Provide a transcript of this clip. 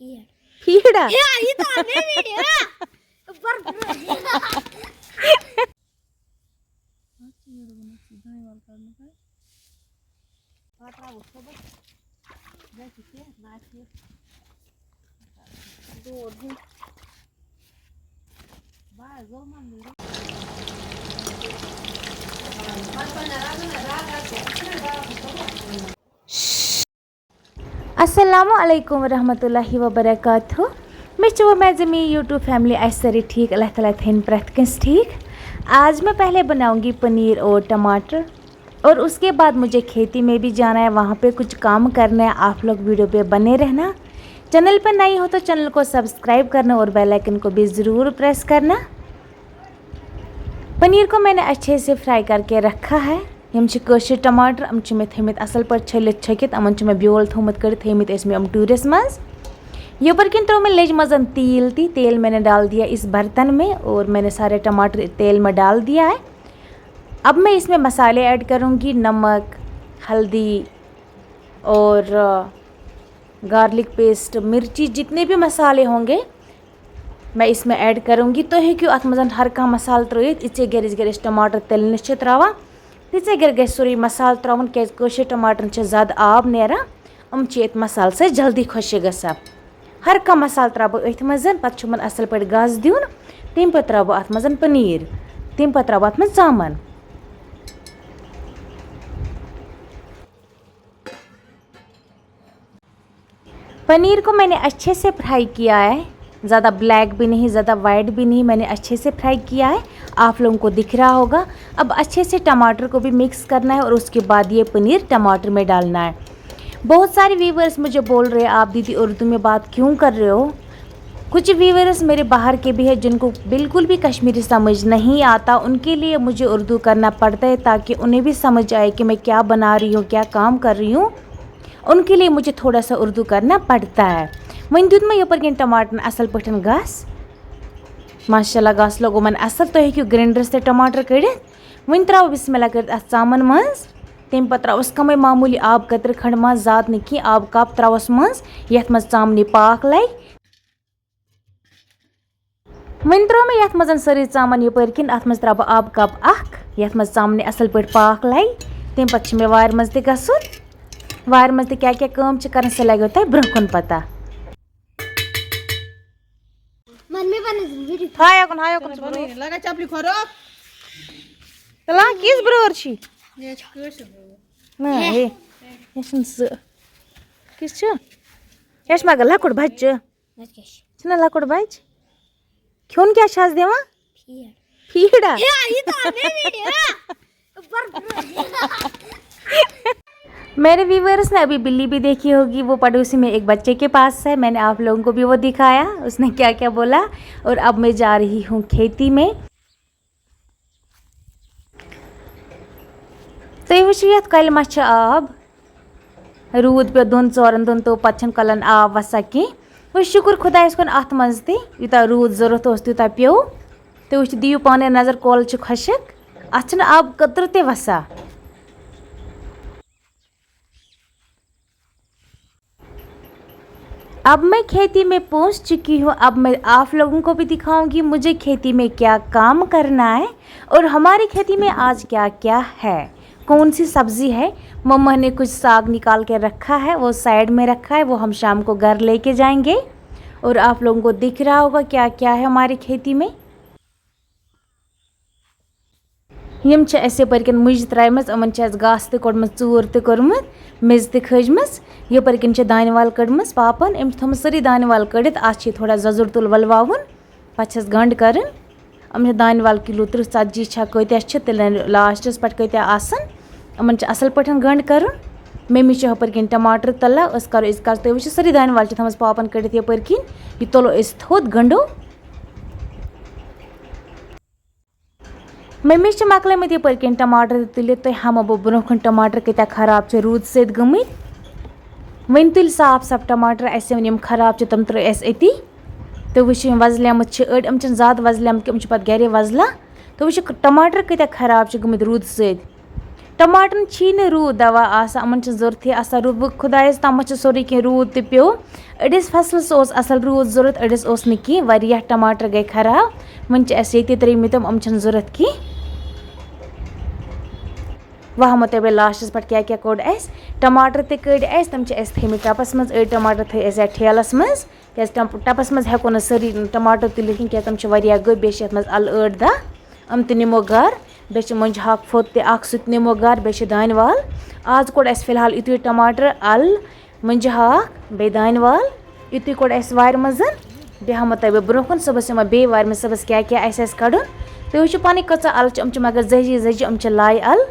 फीड़ा अस्सलामु अलैकुम रहमतुल्लाहि व बरकातहू। मैं ज़मी यूट्यूब फैमिली सारी ठीक, अल्लाह ताला थेन प्रथ कंस ठीक। आज मैं पहले बनाऊंगी पनीर और टमाटर, और उसके बाद मुझे खेती में भी जाना है, वहाँ पे कुछ काम करना है। आप लोग वीडियो पे बने रहना। चैनल पर नई हो तो चैनल को सब्सक्राइब करना और बेल आइकन को भी ज़रूर प्रेस करना। पनीर को मैंने अच्छे से फ्राई करके रखा है। यम कशर टमाटर मे थमित असल पर छलित छकित मे ब्योल थोमुत कर थमित टूरस मज। यपर किन त्रो मैं लेज मजन तेल मैंने डाल दिया इस बर्तन में, और मैंने सारे टमाटर तेल में डाल दिया है। अब मैं इसमें मसाले ऐड करूँगी, नमक, हल्दी और गार्लिक पेस्ट, मिर्ची, जितने भी मसाले होंगे मैं इसमें ऐड करूँगी। तो है क्यों अत मजन हर कह मसाल त्रित इचे गर टमाटर तेल त्रा तिचे गर ग सोरी मसाल त्रावन क्या टमाटर ज़्यादा आब नेरान ये मसाल से जल्दी खुश गसा। हर कह मसाल त्रा बह अथ मजन पे असल पे गस दिन, तम पे त्रा बह अत मजन पनीर, तम पे त्रा बह अत मज चामन। पनीर को मैंने अच्छे से फ्राई किया है, ज़्यादा ब्लैक भी नहीं ज़्यादा वाइट भी नहीं, मैंने अच्छे से फ्राई किया है, आप लोगों को दिख रहा होगा। अब अच्छे से टमाटर को भी मिक्स करना है और उसके बाद ये पनीर टमाटर में डालना है। बहुत सारे व्यूवर्स मुझे बोल रहे हैं आप दीदी उर्दू में बात क्यों कर रहे हो। कुछ व्यूवर्स मेरे बाहर के भी हैं जिनको बिल्कुल भी कश्मीरी समझ नहीं आता, उनके लिए मुझे उर्दू करना पड़ता है ताकि उन्हें भी समझ आए कि मैं क्या बना रही हूँ, क्या काम कर रही हूँ। उनके लिए मुझे थोड़ा सा उर्दू करना पड़ता है। वन दुत मैं यपर किन टमाटर असल पे गस, माशाल्लाह गस लोगो मन असल। तो हेकू ग्राइंडर से टमाटर कड़ित वन त्रो बिस्मिल्लाह कर चामन मज, तम पे त्रोस कम मामूली आब कतर खंड मज, ज़्यादा नहीं कह आब कप त्रोस मज, यथ मज चामने पाक लग। वन त्रो मैं यथ मजन सारी चामन यपर किन अत मज त्रा बह आब कप अख, यथ मज चामने असल पे पाक लग। तम पे मे वार मज त गसुन, वार मज क्या क्या काम कर सह लगे तुम ब्रोह कुन पता। हाय कौन लगा चपली खोरो तला किस ब्रोर छी ना हे यशन स किस छ यश मगर लकुड़ बच्च छना लकुड़ बच्च क्यों क्या छास देवा फीड़ा मेरे व्यूवर्स ने अभी बिल्ली भी देखी होगी, वो पड़ोसी में एक बच्चे के पास है। मैंने आप लोगों को भी वो दिखाया, उसने क्या क्या बोला। और अब मैं जा रही हूँ खेती में। तो ये कल मा आब रूद पे दोन चोरन दोन तो पे कलन आब वसा कह वो शुक्र खुदायस कुन अत मज यूता रूद जरूरत तूता पेव। तो दियो पाने नजर कल खुशक अत आब कतर ते वसा। अब मैं खेती में पहुंच चुकी हूँ। अब मैं आप लोगों को भी दिखाऊंगी मुझे खेती में क्या काम करना है और हमारी खेती में आज क्या क्या है, कौन सी सब्ज़ी है। मम्मा ने कुछ साग निकाल के रखा है, वो साइड में रखा है, वो हम शाम को घर लेके जाएंगे। और आप लोगों को दिख रहा होगा क्या क्या है हमारी खेती में। यम ऐसे पर्किन मुज त्रायमस, अमन घास त कोड़मस, चूर त कोरमत, मेज त खजमस। यपर्किन दान वाल कड़मस पापन, अम थम सारी दान वाल कड़ित अत थोड़ा जजुर तुल वलवावन, पे गंड कर। अम दान वाल किलो 30-40 कत्या तेल लास्टस पे कत्या आसन, अमन असल पे गंड कर। मम्मी यपर्किन टमाटर तला करो तुम वो सारी दान वाल थमस पापन कड़ित यपर्किन, यह तुलो थोद गंडो। मम्मी मकल मत यपर्किन टमाटर तुल। तो हम बह ब्रोह टमाटर कत्या खराब रूद सत गमत। वन तुल साफ साफ टमाटर अस वन खराब तम त्रे अती। तो वो वजलमत अड़ अम ज़्यादा वजलमत कि पे गर वजला। तो वो टमाटर कत्या खराब गमत रूद सत। टमाटरन छी न रूद दवा आसा अमन छ जरूरत आसा रूद खुदायस तम छ सोरी के रूद ते पियो अडिस फसलस ओस असल रूद जरूरत अडिस ओस न की वारिया टमाटर गए खराब मन छ ऐसे ते त्रेमितम अम छन जरूरत की वह मत लास्टस पे क्या क्या कोड एस टमाटर ते कड़ एस तम एस थम टपस मज अड़ टमाटर थे एस ठेलस मज क्या टपस मज हेको न सारी टमाटर तुलित क्या तम गो बे मज अल अड़ दा अम त निमो गर बे मुंज हाक फोत सह निमो गर बे दान वाल आज कोड एस फिलहाल युत टमाटर अल मुंज हाक बे दान वाल युत कोड एस वार मज बे हम तब ब्रोकन सुबस बे वार में सुबस क्या क्या एस कड़न तुम पानी कचा अल मगर जजी जजी लाय अल